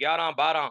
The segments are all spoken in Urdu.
11 12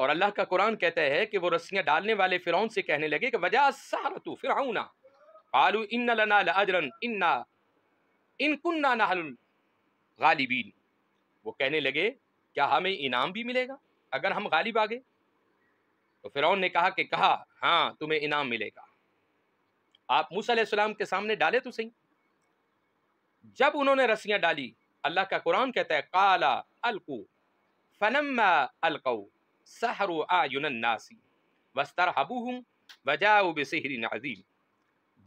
اور اللہ کا قرآن کہتا ہے کہ وہ رسیاں ڈالنے والے فرعون سے کہنے لگے کہ وجاء السحرۃ فرعون قالوا ان لنا لاجرا ان كنا نحن الغالبین، وہ کہنے لگے کیا ہمیں انعام بھی ملے گا اگر ہم غالب آ گئے؟ تو فرعون نے کہا ہاں تمہیں انعام ملے گا، آپ موسیٰ علیہ السلام کے سامنے ڈالے تو صحیح۔ جب انہوں نے رسیاں ڈالی، اللہ کا قرآن کہتا ہے قال القوا فلما القوا سحروا اعین الناس واسترهبوهم وجاءوا بسحر عظیم،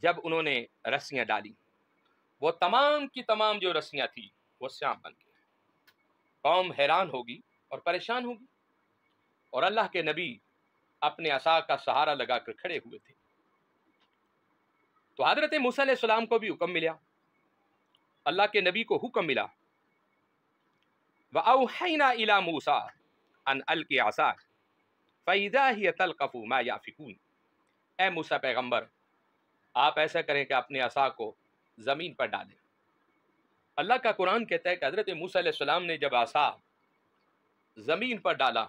جب انہوں نے رسیاں ڈالی وہ تمام کی تمام جو رسیاں تھی وہ سیام بن گئی، قوم حیران ہوگی اور پریشان ہوگی، اور اللہ کے نبی اپنے عصا کا سہارا لگا کر کھڑے ہوئے تھے۔ تو حضرت موسیٰ علیہ السلام کو بھی حکم ملا، اللہ کے نبی کو حکم ملا وَأَوْحَيْنَا إِلَى مُوسَىٰ أَنْ أَلْقِ عَصَاكَ فَإِذَا هِيَ تَلْقَفُ مَا يَأْفِكُونَ، اے موسیٰ پیغمبر آپ ایسا کریں کہ اپنے عصا کو زمین پر ڈالیں۔ اللہ کا قرآن کہتا ہے کہ حضرت موسیٰ علیہ السلام نے جب عصا زمین پر ڈالا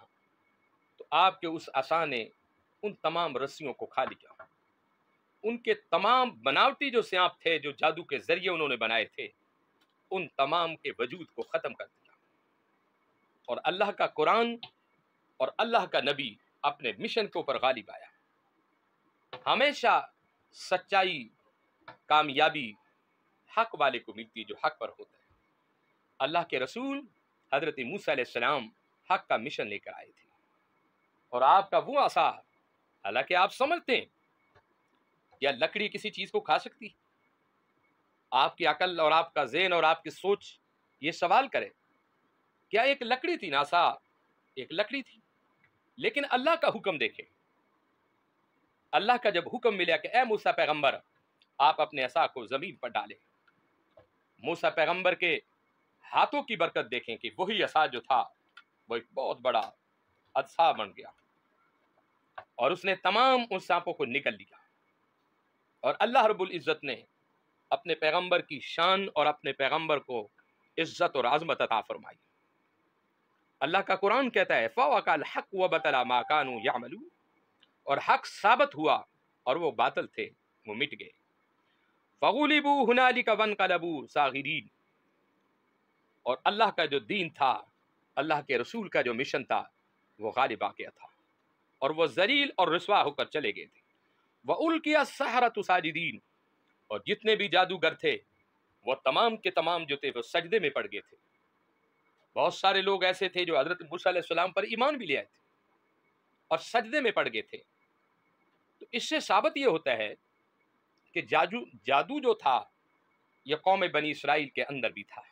تو آپ کے اس عصا نے ان تمام رسیوں کو کھا لیا، ان کے تمام بناوٹی جو سیاپ تھے جو جادو کے ذریعے انہوں نے بنائے تھے ان تمام کے وجود کو ختم کر دیا، اور اللہ کا قرآن اور اللہ کا نبی اپنے مشن کے اوپر غالب آیا۔ ہمیشہ سچائی کامیابی حق والے کو ملتی ہے جو حق پر ہوتا ہے۔ اللہ کے رسول حضرت موسیٰ علیہ السلام حق کا مشن لے کر آئے تھے، اور آپ کا وہ عصا، حالانکہ آپ سمجھتے ہیں کیا لکڑی کسی چیز کو کھا سکتی؟ آپ کی عقل اور آپ کا ذہن اور آپ کی سوچ یہ سوال کرے کیا ایک لکڑی تھی؟ عصا ایک لکڑی تھی، لیکن اللہ کا حکم دیکھیں، اللہ کا جب حکم ملا کہ اے موسیٰ پیغمبر آپ اپنے عصا کو زمین پر ڈالیں، موسیٰ پیغمبر کے ہاتھوں کی برکت دیکھیں کہ وہی عصا جو تھا وہ ایک بہت بڑا عصا بن گیا، اور اس نے تمام ان سانپوں کو نگل لیا، اور اللہ رب العزت نے اپنے پیغمبر کی شان اور اپنے پیغمبر کو عزت اور عظمت عطا فرمائی۔ اللہ کا قرآن کہتا ہے فَوَقَعَ الْحَقُّ وَبَطَلَ مَا كَانُوا يَعْمَلُونَ، اور حق ثابت ہوا اور وہ باطل تھے وہ مٹ گئے۔ فَغُلِبُوا هُنَالِكَ وَانقَلَبُوا صَاغِرِينَ، اور اللہ کا جو دین تھا، اللہ کے رسول کا جو مشن تھا وہ غالب آ گیا تھا، اور وہ ذلیل اور رسوا ہو کر چلے گئے تھے۔ وَأُلْقِيَ السَّحَرَةُ ساجدین، اور جتنے بھی جادوگر تھے وہ تمام کے تمام جو تھے وہ سجدے میں پڑ گئے تھے۔ بہت سارے لوگ ایسے تھے جو حضرت موسیٰ علیہ السلام پر ایمان بھی لے آئے تھے اور سجدے میں پڑ گئے تھے۔ تو اس سے ثابت یہ ہوتا ہے کہ جادو جو تھا یہ قوم بنی اسرائیل کے اندر بھی تھا،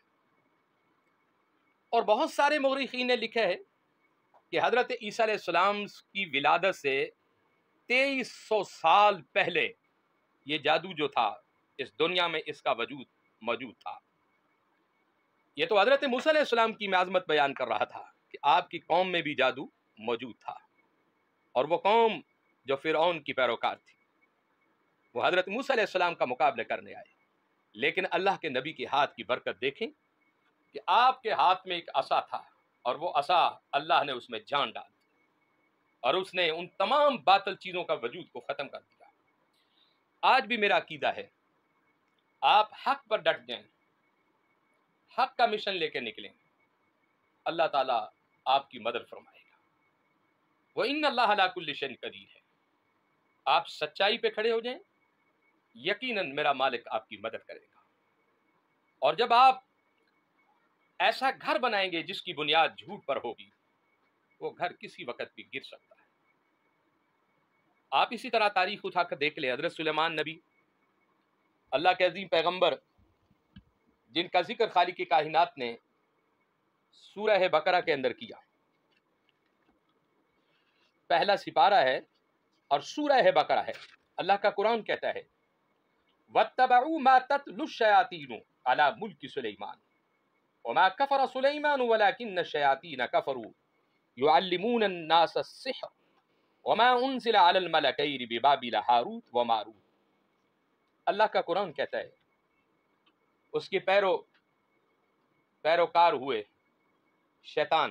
اور بہت سارے مورخین نے لکھا ہے کہ حضرت عیسیٰ علیہ السلام کی ولادت سے 2300 سال پہلے یہ جادو جو تھا اس دنیا میں اس کا وجود موجود تھا۔ یہ تو حضرت موسیٰ علیہ السلام کی میں عظمت بیان کر رہا تھا کہ آپ کی قوم میں بھی جادو موجود تھا، اور وہ قوم جو فرعون کی پیروکار تھی وہ حضرت موسیٰ علیہ السلام کا مقابلہ کرنے آئے، لیکن اللہ کے نبی کے ہاتھ کی برکت دیکھیں کہ آپ کے ہاتھ میں ایک عصا تھا، اور وہ عصا اللہ نے اس میں جان ڈال دی، اور اس نے ان تمام باطل چیزوں کا وجود کو ختم کر دیا۔ آج بھی میرا عقیدہ ہے آپ حق پر ڈٹ جائیں، حق کا مشن لے کے نکلیں، اللہ تعالیٰ آپ کی مدد فرمائے گا۔ وَإِنَّ اللَّهَ عَلَىٰ كُلِّ شَيْءٍ قَدِيرٌ، آپ سچائی پہ کھڑے ہو جائیں، یقیناً میرا مالک آپ کی مدد کرے گا۔ اور جب آپ ایسا گھر بنائیں گے جس کی بنیاد جھوٹ پر ہوگی، وہ گھر کسی وقت بھی گر سکتا ہے۔ آپ اسی طرح تاریخ اٹھا کر دیکھ لیں، حضرت سلیمان نبی اللہ کے عظیم پیغمبر جن کا ذکر خالق کائنات نے سورہ بقرہ کے اندر کیا، پہلا سپارہ ہے اور سورہ بقرہ ہے۔ اللہ کا قرآن کہتا ہے وَاتَّبَعُوا مَا تَتْلُو الشَّيَاطِينُ عَلَىٰ مُلْكِ سُلَيْمَانَ وَمَا كَفَرَ سُلَيْمَانُ وَلَٰكِنَّ الشَّيَاطِينَ كَفَرُوا يُعَلِّمُونَ النَّاسَ السِّحْرَ وَمَا أُنزِلَ عَلَى الْمَلَكَيْنِ بِبَابِلَ ہاروت وماروت۔ اللہ کا قرآن کہتا ہے اس کے پیروکار ہوئے شیطان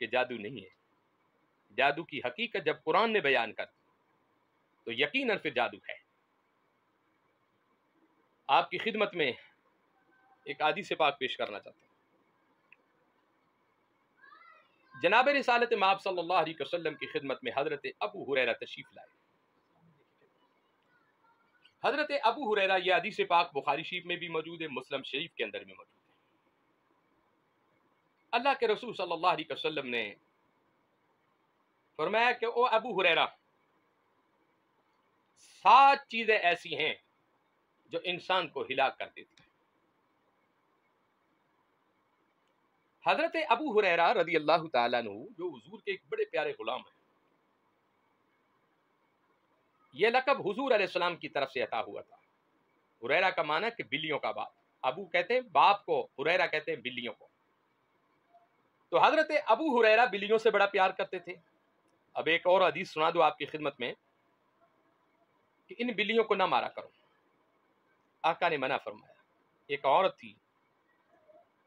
کہ جادو نہیں ہے. جادو کی حقیقت جب قرآن نے بیان کر تو یقیناً پھر جادو ہے. آپ کی خدمت میں ایک حدیث پاک پیش کرنا چاہتا ہوں. جناب رسالت مآب صلی اللہ علیہ وسلم کی خدمت میں حضرت ابو ہریرہ تشریف لائے. حضرت ابو ہریرہ، یہ حدیث پاک بخاری شریف میں بھی موجود ہے، مسلم شریف کے اندر بھی موجود ہے. اللہ کے رسول صلی اللہ علیہ وسلم نے فرمایا کہ او ابو ہریرہ، 7 چیزیں ایسی ہیں جو انسان کو ہلاک کر دیتی ہیں. حضرت ابو ہریرہ رضی اللہ تعالیٰ عنہ جو حضور کے ایک بڑے پیارے غلام ہیں، یہ لقب حضور علیہ السلام کی طرف سے عطا ہوا تھا. ہریرہ کا معنی کہ بلیوں کا باپ. ابو کہتے ہیں باپ کو، ہریرہ کہتے ہیں بلیوں کو. تو حضرت ابو ہریرہ بلیوں سے بڑا پیار کرتے تھے. اب ایک اور حدیث سنا دو آپ کی خدمت میں کہ ان بلیوں کو نہ مارا کرو. آقا نے منع فرمایا. ایک عورت تھی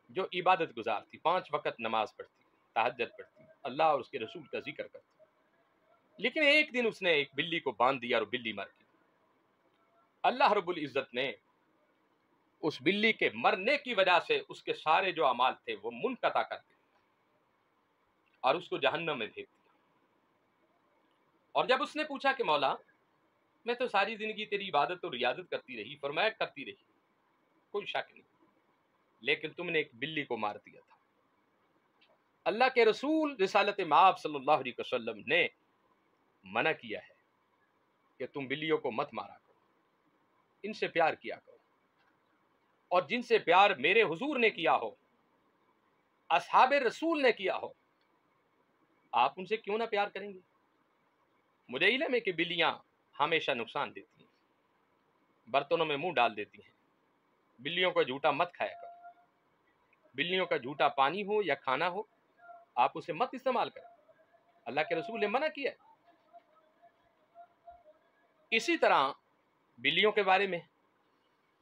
جو عبادت گزار تھی، 5 وقت نماز پڑھتی، تہجد پڑھتی، اللہ اور اس کے رسول کا ذکر کرتی، لیکن ایک دن اس نے ایک بلی کو باندھ دیا اور بلی مر گئی. اللہ رب العزت نے اس بلی کے مرنے کی وجہ سے اس کے سارے جو اعمال تھے وہ منقطع کر دیے اور اس کو جہنم میں بھیج دیا. اور جب اس نے پوچھا کہ مولا، میں تو ساری زندگی تیری عبادت اور ریاضت کرتی رہی، فرمایا کرتی رہی، کوئی شک نہیں، لیکن تم نے ایک بلی کو مار دیا تھا. اللہ کے رسول رسالت مآب صلی اللہ علیہ وسلم نے منع کیا ہے کہ تم بلیوں کو مت مارا کرو، ان سے پیار کیا کرو، اور جن سے پیار میرے حضور نے کیا ہو، اصحاب رسول نے کیا ہو، آپ ان سے کیوں نہ پیار کریں گے؟ مجھے علم ہے کہ بلیاں ہمیشہ نقصان دیتی ہیں، برتنوں میں منہ ڈال دیتی ہیں. بلیوں کا جھوٹا مت کھایا کرو. بلیوں کا جھوٹا پانی ہو یا کھانا ہو، آپ اسے مت استعمال کریں. اللہ کے رسول نے منع کیا. اسی طرح بلیوں کے بارے میں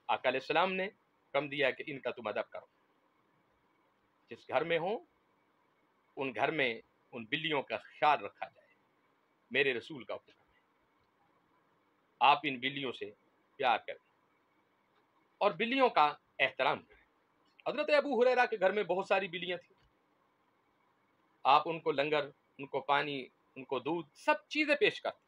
آقا علیہ السلام نے حکم دیا کہ ان کا تم ادب کرو. جس گھر میں ہو ان گھر میں ان بلیوں کا خیال رکھا جائے. میرے رسول کا حکم ہے، آپ ان بلیوں سے پیار کریں اور بلیوں کا احترام کریں. حضرت ابو ہریرہ کے گھر میں بہت ساری بلیاں تھیں. آپ ان کو لنگر، ان کو پانی، ان کو دودھ، سب چیزیں پیش کرتے.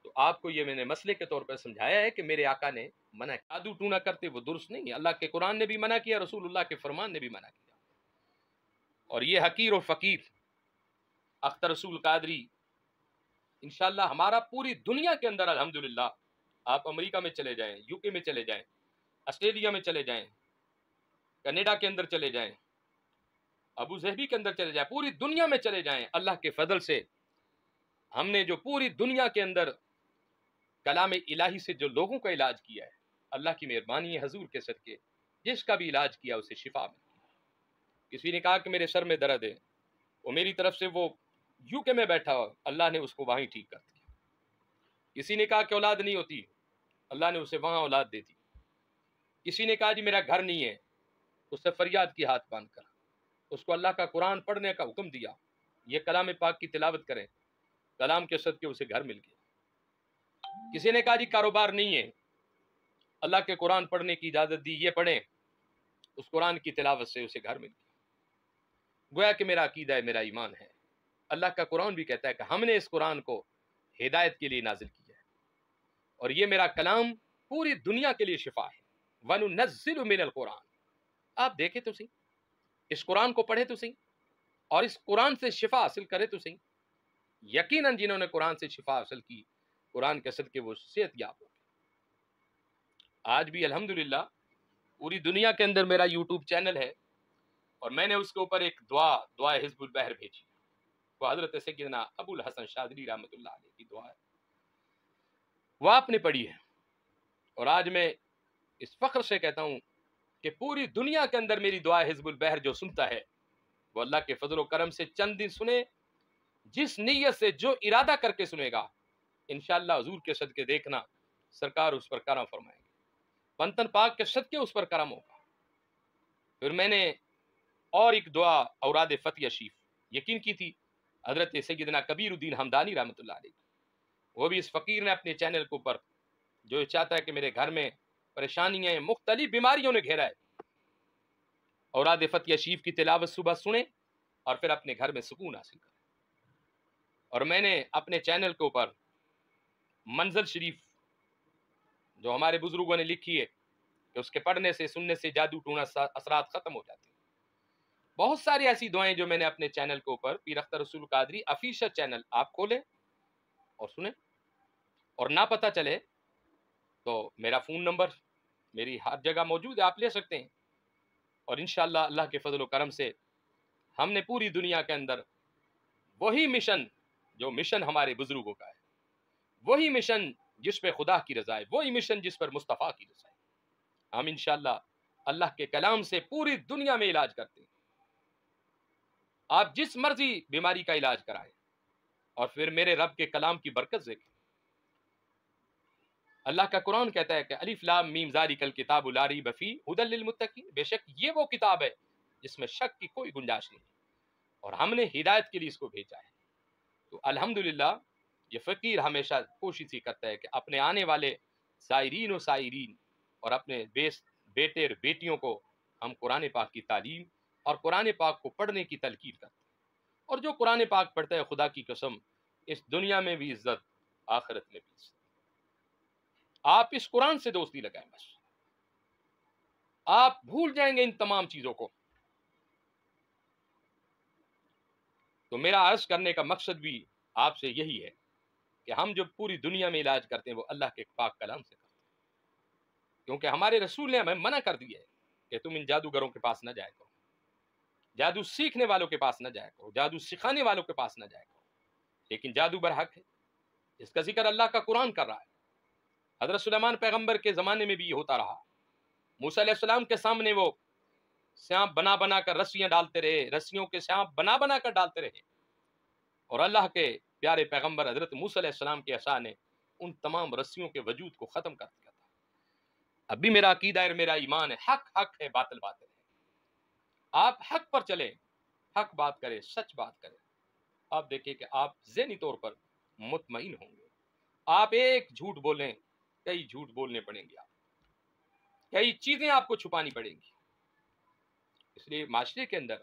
تو آپ کو یہ میں نے مسئلے کے طور پر سمجھایا ہے کہ میرے آقا نے منع کیا. جادو ٹونا کرتے وہ درست نہیں ہے. اللہ کے قرآن نے بھی منع کیا، رسول اللہ کے فرمان نے بھی منع کیا. اور یہ حقیر و فقیر اختر رسول قادری انشاءاللہ ہمارا پوری دنیا کے اندر الحمدللہ، آپ امریکہ میں چلے جائیں، یو کے میں چلے جائیں، آسٹریلیا میں چلے جائیں، کینیڈا کے اندر چلے جائیں، ابو ظہبی کے اندر چلے جائیں، پوری دنیا میں چلے جائیں، اللہ کے فضل سے ہم نے جو پوری دنیا کے اندر کلام الہی سے جو لوگوں کا علاج کیا ہے، اللہ کی مہربانی ہے حضور کے صدقے، جس کا بھی علاج کیا اسے شفا ملی. کسی نے کہا کہ میرے سر میں درد ہے، وہ میری طرف سے وہ یو کے میں بیٹھا ہو، اللہ نے اس کو وہیں ٹھیک کر دیا. کسی نے کہا کہ اولاد نہیں ہوتی، اللہ نے اسے وہاں اولاد دے دی. کسی نے کہا جی میرا گھر نہیں ہے، اس سے فریاد کی ہاتھ باندھ کر اس کو اللہ کا قرآن پڑھنے کا حکم دیا، یہ کلام پاک کی تلاوت کریں، کلام کے صدقے اسے گھر مل گیا. کسی نے کہا جی کاروبار نہیں ہے، اللہ کے قرآن پڑھنے کی اجازت دی، یہ پڑھیں، اس قرآن کی تلاوت سے اسے گھر مل گیا. گویا کہ میرا عقیدہ ہے، میرا ایمان ہے. اللہ کا قرآن بھی کہتا ہے کہ ہم نے اس قرآن کو ہدایت کے لیے نازل کیا ہے، اور یہ میرا کلام پوری دنیا کے لیے شفا ہے. وَنُنَزِّلُ مِنَ الْقُرْآنِ. آپ دیکھیں تو صحیح، اس قرآن کو پڑھے تو صحیح، اور اس قرآن سے شفا حاصل کرے تو صحیح. یقیناً جنہوں نے قرآن سے شفا حاصل کی، قرآن کے صدقے وہ صحت یاب ہو گئے. آج بھی الحمدللہ پوری دنیا کے اندر میرا یوٹیوب چینل ہے، اور میں نے اس کے اوپر ایک دعا حزب البحر بھیجی، وہ حضرت سیدنا ابو الحسن شاذلی رحمۃ اللہ علیہ کی دعا ہے، وہ آپ نے پڑھی ہے. اور آج میں اس فخر سے کہتا ہوں کہ پوری دنیا کے اندر میری دعا حزب البحر جو سنتا ہے وہ اللہ کے فضل و کرم سے چند دن سنے، جس نیت سے جو ارادہ کر کے سنے گا، انشاءاللہ حضور کے صدقے دیکھنا سرکار اس پر کرم فرمائیں گے، پنتن پاک کے صدقے اس پر کرم ہوگا. پھر میں نے اور ایک دعا اوراد فتح شریف یقین کی تھی حضرت سیدنا کبیر الدین ہمدانی رحمۃ اللہ علیہ، وہ بھی اس فقیر نے اپنے چینل کے اوپر جو چاہتا ہے کہ میرے گھر میں پریشانیاں مختلف بیماریوں نے گھیرا ہے، اوراد فتح شریف کی تلاوت صبح سنیں اور پھر اپنے گھر میں سکون حاصل کریں۔ اور میں نے اپنے چینل کے اوپر منزل شریف جو ہمارے بزرگوں نے لکھی ہے کہ اس کے پڑھنے سے سننے سے جادو ٹونا اثرات ختم ہو جاتے ہیں، بہت ساری ایسی دعائیں جو میں نے اپنے چینل کے اوپر پیر اختر رسول قادری آفیشیل چینل آپ کھولیں اور سنیں، اور نہ پتہ چلے تو میرا فون نمبر میری ہر جگہ موجود ہے، آپ لے سکتے ہیں۔ اور انشاءاللہ اللہ کے فضل و کرم سے ہم نے پوری دنیا کے اندر وہی مشن جو مشن ہمارے بزرگوں کا ہے، وہی مشن جس پہ خدا کی رضا ہے، وہی مشن جس پر مصطفیٰ کی رضا ہے، ہم انشاءاللہ اللہ کے کلام سے پوری دنیا میں علاج کرتے ہیں۔ آپ جس مرضی بیماری کا علاج کرائیں اور پھر میرے رب کے کلام کی برکت دیکھیں۔ اللہ کا قرآن کہتا ہے کہ الف لام میم ذالک الکتاب لا ریب فیہ ھدی للمتقین، بے شک یہ وہ کتاب ہے جس میں شک کی کوئی گنجائش نہیں، اور ہم نے ہدایت کے لیے اس کو بھیجا ہے۔ تو الحمدللہ یہ فقیر ہمیشہ کوشش ہی کرتا ہے کہ اپنے آنے والے زائرین و سائرین اور اپنے بیٹے اور بیٹیوں کو ہم قرآن پاک کی تعلیم اور قرآن پاک کو پڑھنے کی تلقین کرتے ہیں، اور جو قرآن پاک پڑھتا ہے خدا کی قسم اس دنیا میں بھی عزت، آخرت میں بھی عزت۔ آپ اس قرآن سے دوستی لگائیں، بس آپ بھول جائیں گے ان تمام چیزوں کو۔ تو میرا عرض کرنے کا مقصد بھی آپ سے یہی ہے کہ ہم جو پوری دنیا میں علاج کرتے ہیں وہ اللہ کے پاک کلام سے کرتے ہیں، کیونکہ ہمارے رسول نے ہمیں منع کر دیا ہے کہ تم ان جادوگروں کے پاس نہ جائے کرو، جادو سیکھنے والوں کے پاس نہ جائے کرو، جادو سکھانے والوں کے پاس نہ جائے کرو، لیکن جادو برحق ہے، اس کا ذکر اللہ کا قرآن کر رہا ہے۔ حضرت سلیمان پیغمبر کے زمانے میں بھی یہ ہوتا رہا، موسیٰ علیہ السلام کے سامنے وہ سانپ بنا بنا کر رسیاں ڈالتے رہے، رسیوں کے سانپ بنا بنا کر ڈالتے رہے، اور اللہ کے پیارے پیغمبر حضرت موسیٰ علیہ السلام کے عصا نے ان تمام رسیوں کے وجود کو ختم کر دیا تھا۔ اب بھی میرا عقیدہ ہے، میرا ایمان ہے، حق حق ہے، باطل باطل ہے، آپ حق پر چلیں، حق بات کریں، سچ بات کریں، آپ دیکھیں کہ آپ ذہنی طور پر مطمئن ہوں گے۔ آپ ایک جھوٹ بولیں، کئی جھوٹ بولنے پڑیں گے، آپ کئی چیزیں آپ کو چھپانی پڑیں گی۔ اس لیے معاشرے کے اندر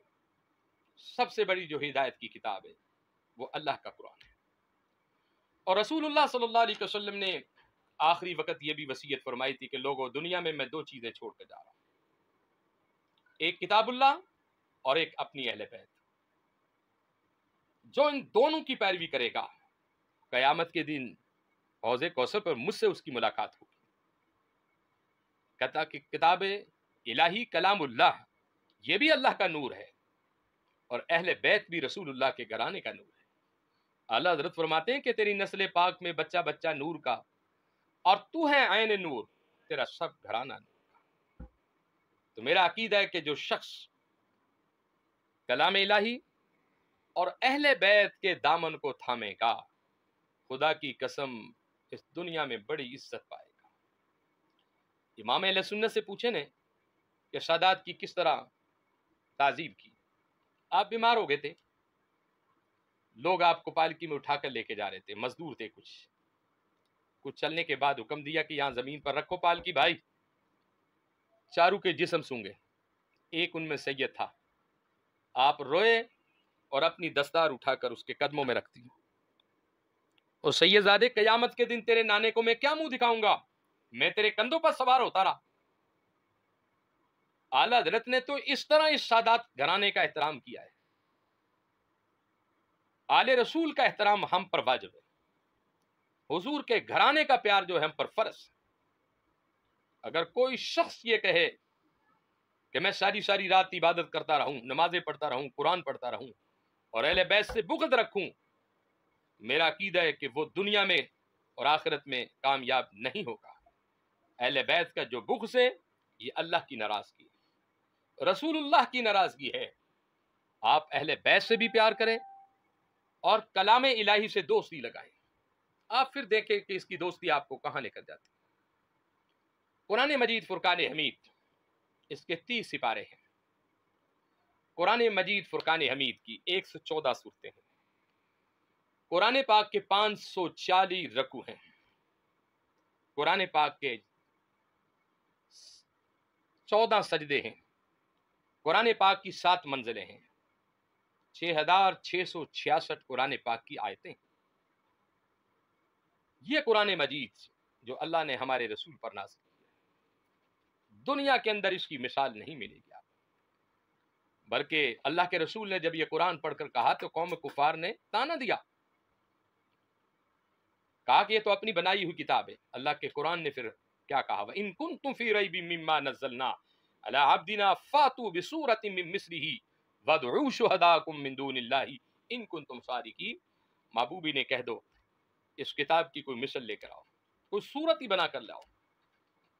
سب سے بڑی جو ہدایت کی کتاب ہے وہ اللہ کا قرآن ہے، اور رسول اللہ صلی اللہ علیہ وسلم نے آخری وقت یہ بھی وصیت فرمائی تھی کہ لوگوں دنیا میں دو چیزیں چھوڑ کے جا رہا ہوں، ایک کتاب اللہ اور ایک اپنی اہل بیت، جو ان دونوں کی پیروی کرے گا قیامت کے دن حوض کوثر پر مجھ سے اس کی ملاقات ہوگی۔ کہتا کہ کتاب الہی کلام اللہ یہ بھی اللہ کا نور ہے، اور اہل بیت بھی رسول اللہ کے گھرانے کا نور ہے۔ اعلیٰ حضرت فرماتے ہیں کہ تیری نسل پاک میں بچہ بچہ نور کا، اور تو ہے عین نور، تیرا سب گھرانہ نور کا۔ تو میرا عقیدہ ہے کہ جو شخص کلام الہی اور اہل بیت کے دامن کو تھامے گا، خدا کی قسم اس دنیا میں بڑی عزت پائے گا۔ امام اہل سنت سے پوچھیں نے کہ سادات کی کس طرح تعظیم کی؟ آپ بیمار ہو گئے تھے، لوگ آپ کو پالکی میں اٹھا کر لے کے جا رہے تھے، مزدور تھے، کچھ چلنے کے بعد حکم دیا کہ یہاں زمین پر رکھو پالکی بھائی، چاروں کے جسم سونگے، ایک ان میں سید تھا، آپ روئے اور اپنی دستار اٹھا کر اس کے قدموں میں رکھ دی، اور سید زادے قیامت کے دن تیرے نانے کو میں کیا منہ دکھاؤں گا، میں تیرے کندھوں پر سوار ہوتا رہا۔ اعلیٰ حضرت نے تو اس طرح اس سادات گھرانے کا احترام کیا ہے۔ آل رسول کا احترام ہم پر واجب ہے، حضور کے گھرانے کا پیار جو ہے ہم پر فرض ہے۔ اگر کوئی شخص یہ کہے کہ میں ساری رات عبادت کرتا رہوں، نمازیں پڑھتا رہوں، قرآن پڑھتا رہوں اور اہل بیت سے بغض رکھوں، میرا عقیدہ ہے کہ وہ دنیا میں اور آخرت میں کامیاب نہیں ہوگا۔ اہل بیت کا جو بغض ہے یہ اللہ کی ناراضگی ہے، رسول اللہ کی ناراضگی ہے۔ آپ اہل بیت سے بھی پیار کریں اور کلام الہی سے دوستی لگائیں، آپ پھر دیکھیں کہ اس کی دوستی آپ کو کہاں لے کر جاتی ہے۔ قرآن مجید فرقان حمید، اس کے 30 سپارے ہیں، قرآن مجید فرقان حمید کی 114 صورتیں ہیں، قرآن پاک کے 540 رکوع ہیں، قرآن پاک کے 14 سجدے ہیں، قرآن پاک کی 7 منزلیں ہیں، 6666 قرآن پاک کی آیتیں ہیں۔ یہ قرآن مجید جو اللہ نے ہمارے رسول پر نازل کیا، دنیا کے اندر اس کی مثال نہیں ملے گی آپ، بلکہ اللہ کے رسول نے جب یہ قرآن پڑھ کر کہا تو قوم کفار نے تانا دیا، کہا کہ یہ تو اپنی بنائی ہوئی کتاب ہے۔ اللہ کے قرآن نے پھر کیا کہا، وَإِن كُنتُمْ فِي رَيْبٍ مِّمَّا نَزَّلْنَا عَلَىٰ عَبْدِنَا فَأْتُوا بِسُورَةٍ مِّن مِّثْلِهِ وَادْعُوا شُهَدَاءَكُم مِّن دُونِ اللَّهِ إِن كُنتُمْ صَادِقِينَ۔ محبوبی نے کہہ دو اس کتاب کی کوئی مثل لے کر آؤ، کوئی صورت ہی بنا کر لاؤ،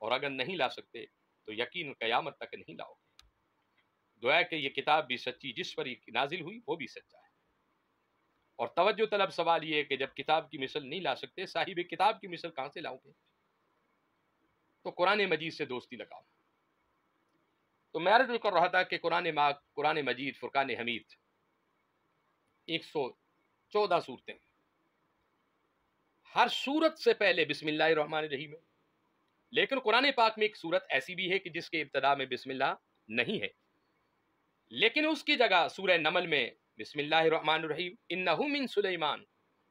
اور اگر نہیں لا سکتے تو یقین قیامت تک نہیں لاؤ گے۔ گویا کہ یہ کتاب بھی سچی، جس پر یہ نازل ہوئی وہ بھی سچا ہے۔ اور توجہ طلب سوال یہ ہے کہ جب کتاب کی مثل نہیں لا سکتے، صاحب کتاب کی مثل کہاں سے لاؤ گے؟ تو قرآن مجید سے دوستی لگاؤ۔ تو میں عرض کر رہا تھا کہ قرآن مجید فرقان حمید 114 صورتیں، ہر صورت سے پہلے بسم اللہ الرحمن الرحیم ہے، لیکن قرآن پاک میں ایک صورت ایسی بھی ہے کہ جس کے ابتدا میں بسم اللہ نہیں ہے، لیکن اس کی جگہ سورہ نمل میں بسم اللہ الرحمن الرحیم انہ من سلیمان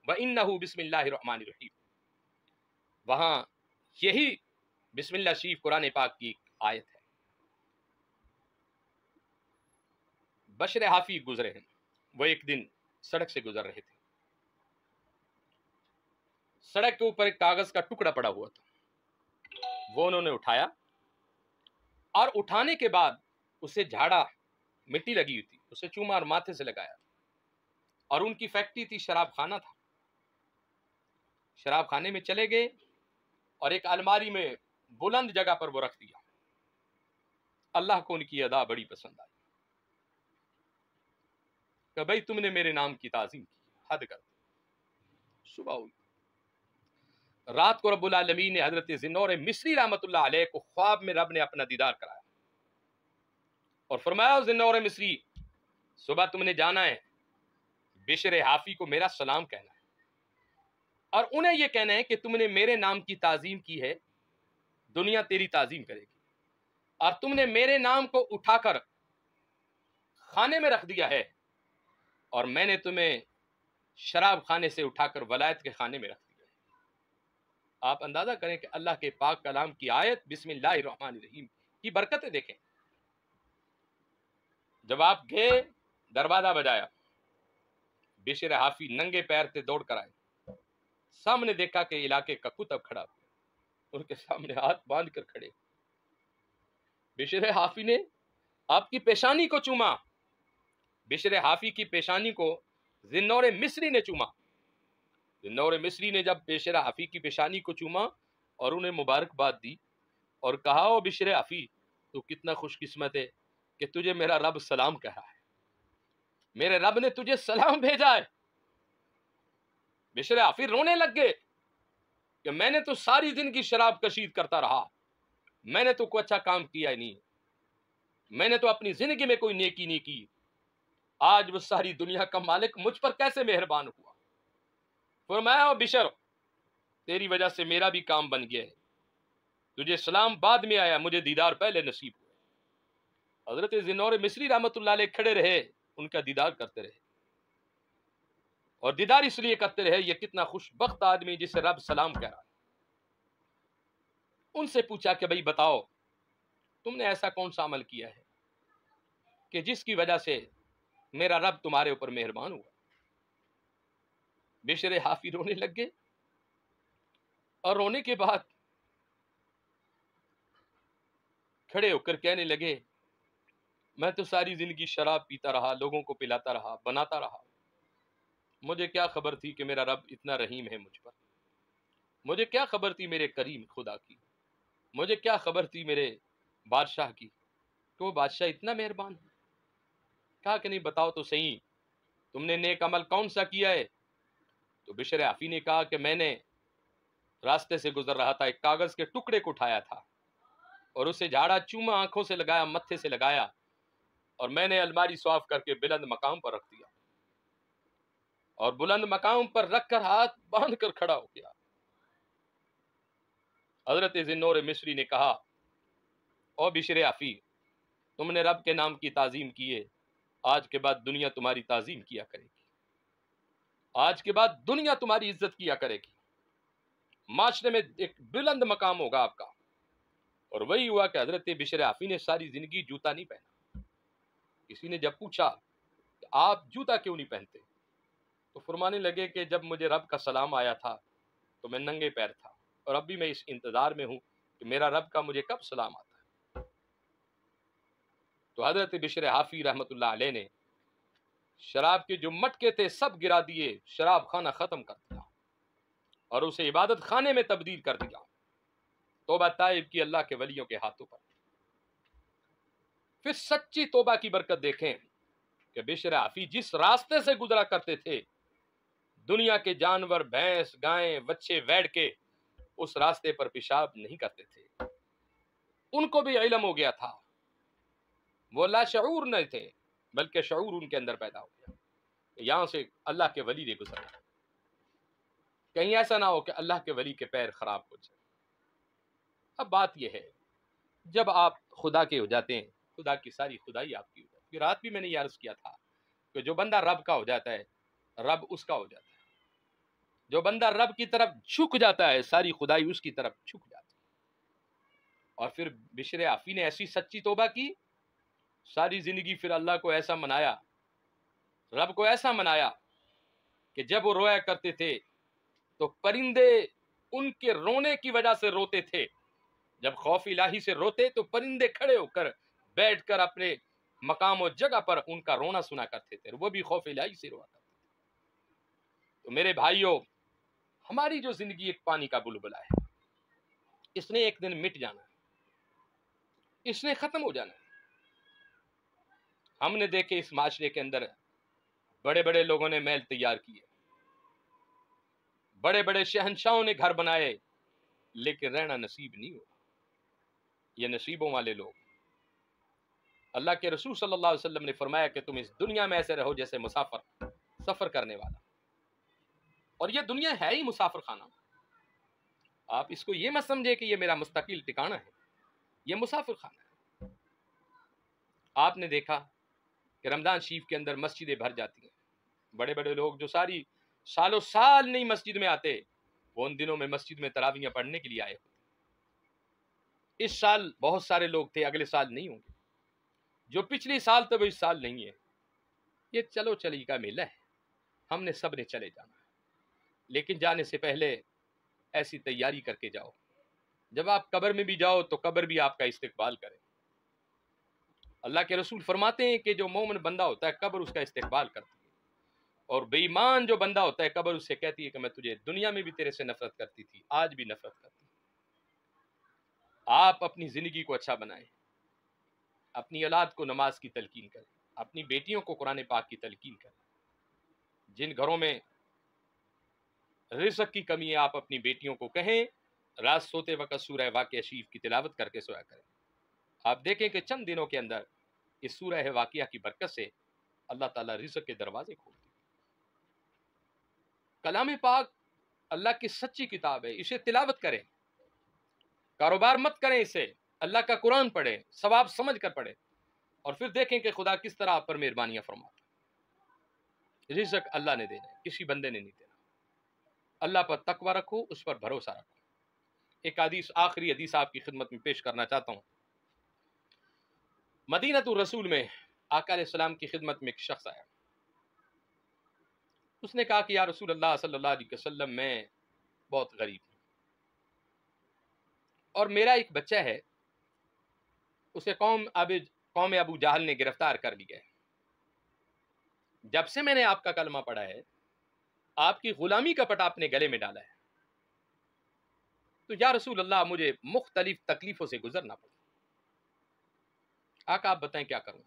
وانہ بسم اللہ الرحمن الرحیم، وہاں یہی بسم اللہ شریف قرآن پاک کی آیت ہے۔ بشر حافی گزرے ہیں، وہ ایک دن سڑک سے گزر رہے تھے، سڑک کے اوپر ایک کاغذ کا ٹکڑا پڑا ہوا تھا، وہ انہوں نے اٹھایا اور اٹھانے کے بعد اسے جھاڑا، مٹی لگی ہوئی تھی، اسے چوما اور ماتھے سے لگایا، اور ان کی فیکٹری تھی، شراب خانہ تھا، شراب خانے میں چلے گئے اور ایک الماری میں بلند جگہ پر وہ رکھ دیا۔ اللہ کو ان کی ادا بڑی پسند آئی کہ بھائی تم نے میرے نام کی تعظیم کی، حد کر دی۔ صبح ہوئی، رات کو رب العالمین نے حضرت ذنور مصری رحمۃ اللہ علیہ کو خواب میں رب نے اپنا دیدار کرایا اور فرمایا، ذنور مصری صبح تم نے جانا ہے، بشر حافی کو میرا سلام کہنا ہے، اور انہیں یہ کہنا ہے کہ تم نے میرے نام کی تعظیم کی ہے، دنیا تیری تعظیم کرے گی، اور تم نے میرے نام کو اٹھا کر خانے میں رکھ دیا ہے، اور میں نے تمہیں شراب خانے سے اٹھا کر ولایت کے خانے میں رکھ دیا ہے۔ آپ اندازہ کریں کہ اللہ کے پاک کلام کی آیت بسم اللہ الرحمن الرحیم کی برکتیں دیکھیں۔ جب آپ گئے، دروازہ بجایا، بشر حافی ننگے پیر سے دوڑ کر آئے، سامنے دیکھا کہ علاقے کا کتب کھڑا، ان کے سامنے ہاتھ باندھ کر کھڑے۔ بشر حافی نے آپ کی پیشانی کو چوما، بشر حافی کی پیشانی کو ذنور مصری نے چوما۔ ذنور مصری نے جب بشر حافی کی پیشانی کو چوما اور انہیں مبارکباد دی اور کہا، او بشر حافی تو کتنا خوش قسمت ہے کہ تجھے میرا رب سلام کہا ہے، میرے رب نے تجھے سلام بھیجا ہے۔ بشر حافی رونے لگ گئے کہ میں نے تو ساری زندگی شراب کشید کرتا رہا، میں نے تو کوئی اچھا کام کیا ہی نہیں، میں نے تو اپنی زندگی میں کوئی نیکی نہیں کی، آج وہ ساری دنیا کا مالک مجھ پر کیسے مہربان ہوا۔ فرمایا، بشر تیری وجہ سے میرا بھی کام بن گیا ہے، تجھے سلام بعد میں آیا، مجھے دیدار پہلے نصیب ہوا۔ حضرت ذنور مصری رحمۃ اللہ علیہ کھڑے رہے، ان کا دیدار کرتے رہے، اور دیدار اس لیے کرتے رہے، یہ کتنا خوش بخت آدمی جسے رب سلام کہہ رہا ہے۔ ان سے پوچھا کہ بھئی بتاؤ تم نے ایسا کون سا عمل کیا ہے کہ جس کی وجہ سے میرا رب تمہارے اوپر مہربان ہوا۔ بشر حافی رونے لگ گئے، اور رونے کے بعد کھڑے ہو کر کہنے لگے، میں تو ساری زندگی شراب پیتا رہا، لوگوں کو پلاتا رہا، بناتا رہا، مجھے کیا خبر تھی کہ میرا رب اتنا رحیم ہے مجھ پر، مجھے کیا خبر تھی میرے کریم خدا کی، مجھے کیا خبر تھی میرے بادشاہ کی کہ وہ بادشاہ اتنا مہربان ہے۔ کہا کہ نہیں، بتاؤ تو صحیح تم نے نیک عمل کون سا کیا ہے؟ تو بشر حافی نے کہا کہ میں نے راستے سے گزر رہا تھا، ایک کاغذ کے ٹکڑے کو اٹھایا تھا اور اسے جھاڑا، چوما، آنکھوں سے لگایا، متھے سے لگایا، اور میں نے الماری صاف کر کے بلند مقام پر رکھ دیا، اور بلند مقام پر رکھ کر ہاتھ باندھ کر کھڑا ہو گیا۔ حضرت ذی-النور مصری نے کہا، او بشر عفی، تم نے رب کے نام کی تعظیم کی ہے، آج کے بعد دنیا تمہاری تعظیم کیا کرے گی، آج کے بعد دنیا تمہاری عزت کیا کرے گی، معاشرے میں ایک بلند مقام ہوگا آپ کا۔ اور وہی ہوا کہ حضرت بشر عفی نے ساری زندگی جوتا نہیں پہنا۔ کسی نے جب پوچھا کہ آپ جوتا کیوں نہیں پہنتے، تو فرمانے لگے کہ جب مجھے رب کا سلام آیا تھا تو میں ننگے پیر تھا، اور اب بھی میں اس انتظار میں ہوں کہ میرا رب کا مجھے کب سلام آتا ہے۔ تو حضرت بشر عفی رحمت اللہ علیہ نے شراب کے جو مٹکے تھے سب گرا دیے، شراب خانہ ختم کر دیا اور اسے عبادت خانے میں تبدیل کر دیا۔ توبہ تائب کی اللہ کے ولیوں کے ہاتھوں پر۔ پھر سچی توبہ کی برکت دیکھیں کہ بشر عفی جس راستے سے گزرا کرتے تھے، دنیا کے جانور بھینس گائیں بچے بیٹھ کے اس راستے پر پیشاب نہیں کرتے تھے۔ ان کو بھی علم ہو گیا تھا، وہ لاشعور نہیں تھے بلکہ شعور ان کے اندر پیدا ہو گیا کہ یہاں سے اللہ کے ولی نے گزرنا، کہیں ایسا نہ ہو کہ اللہ کے ولی کے پیر خراب ہو جائے۔ اب بات یہ ہے، جب آپ خدا کے ہو جاتے ہیں، خدا کی ساری خدائی آپ کی ہو جاتی ہے۔ رات بھی میں نے یہ عرض کیا تھا کہ جو بندہ رب کا ہو جاتا ہے، رب اس کا ہو جاتا ہے۔ جو بندہ رب کی طرف جھک جاتا ہے، ساری خدائی اس کی طرف جھک جاتی ہے۔ اور پھر بشر عفی نے ایسی سچی توبہ کی، ساری زندگی پھر اللہ کو ایسا منایا، رب کو ایسا منایا کہ جب وہ رویا کرتے تھے تو پرندے ان کے رونے کی وجہ سے روتے تھے۔ جب خوف الہی سے روتے تو پرندے کھڑے ہو کر بیٹھ کر اپنے مقام و جگہ پر ان کا رونا سنا کرتے تھے، وہ بھی خوف الہی سے روا کرتے تھے۔ تو میرے بھائیوں، ہماری جو زندگی ایک پانی کا بلبلہ ہے، اس نے ایک دن مٹ جانا ہے، اس نے ختم ہو جانا ہے۔ ہم نے دیکھے اس معاشرے کے اندر بڑے بڑے لوگوں نے محل تیار کیے، بڑے بڑے شہنشاہوں نے گھر بنائے، لیکن رہنا نصیب نہیں ہوا۔ یہ نصیبوں والے لوگ، اللہ کے رسول صلی اللہ علیہ وسلم نے فرمایا کہ تم اس دنیا میں ایسے رہو جیسے مسافر، سفر کرنے والا۔ اور یہ دنیا ہے ہی مسافر خانہ۔ آپ اس کو یہ مت سمجھے کہ یہ میرا مستقل ٹھکانہ ہے، یہ مسافر خانہ ہے۔ آپ نے دیکھا کہ رمضان شریف کے اندر مسجدیں بھر جاتی ہیں، بڑے بڑے لوگ جو ساری سالوں سال نہیں مسجد میں آتے، وہ ان دنوں میں مسجد میں تراویحیں پڑھنے کے لیے آئے ہوتے۔ اس سال بہت سارے لوگ تھے، اگلے سال نہیں ہوں گے۔ جو پچھلی سال تھے وہ اس سال نہیں ہے۔ یہ چلو چلی کا میلہ ہے، ہم نے سب نے چلے جانا ہے، لیکن جانے سے پہلے ایسی تیاری کر کے جاؤ، جب آپ قبر میں بھی جاؤ تو قبر بھی آپ کا استقبال کرے۔ اللہ کے رسول فرماتے ہیں کہ جو مومن بندہ ہوتا ہے قبر اس کا استقبال کرتی ہے، اور بے ایمان جو بندہ ہوتا ہے قبر اس سے کہتی ہے کہ میں تجھے دنیا میں بھی تیرے سے نفرت کرتی تھی، آج بھی نفرت کرتی ہوں۔ آپ اپنی زندگی کو اچھا بنائیں، اپنی اولاد کو نماز کی تلقین کریں، اپنی بیٹیوں کو قرآن پاک کی تلقین کریں۔ جن گھروں میں رزق کی کمی ہے، آپ اپنی بیٹیوں کو کہیں رات سوتے وقت سورہ واقعہ شریف کی تلاوت کر کے سویا کریں۔ آپ دیکھیں کہ چند دنوں کے اندر اس سورہ واقعہ کی برکت سے اللہ تعالیٰ رزق کے دروازے کھولتے ہیں۔ کلام پاک اللہ کی سچی کتاب ہے، اسے تلاوت کریں، کاروبار مت کریں اسے، اللہ کا قرآن پڑھیں، ثواب سمجھ کر پڑھیں، اور پھر دیکھیں کہ خدا کس طرح آپ پر مہربانیاں فرماتا ہے۔ رزق اللہ نے دینا ہے، کسی بندے نے نہیں دینا۔ اللہ پر تقوی رکھو، اس پر بھروسہ رکھو۔ ایک حدیث، آخری حدیث آپ کی خدمت میں پیش کرنا چاہتا ہوں۔ مدینہ الرسول میں آقا علیہ السلام کی خدمت میں ایک شخص آیا، اس نے کہا کہ یا رسول اللہ صلی اللہ علیہ وسلم، میں بہت غریب ہوں اور میرا ایک بچہ ہے، اسے قوم ابو جہل نے گرفتار کر لیا ہے۔ جب سے میں نے آپ کا کلمہ پڑھا ہے، آپ کی غلامی کا پٹا اپنے گلے میں ڈالا ہے، تو یا رسول اللہ مجھے مختلف تکلیفوں سے گزرنا پڑا۔ آقا آپ بتائیں کیا کروں؟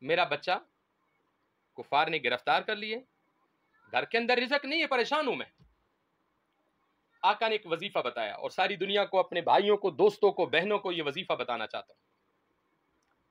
میرا بچہ کفار نے گرفتار کر لیے، گھر کے اندر رزق نہیں ہے، پریشان ہوں میں۔ آقا نے ایک وظیفہ بتایا، اور ساری دنیا کو، اپنے بھائیوں کو، دوستوں کو، بہنوں کو یہ وظیفہ بتانا چاہتا ہوں۔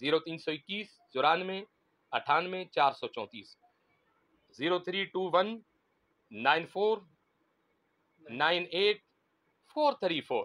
0321 94 98 434, 0321 94 98 434।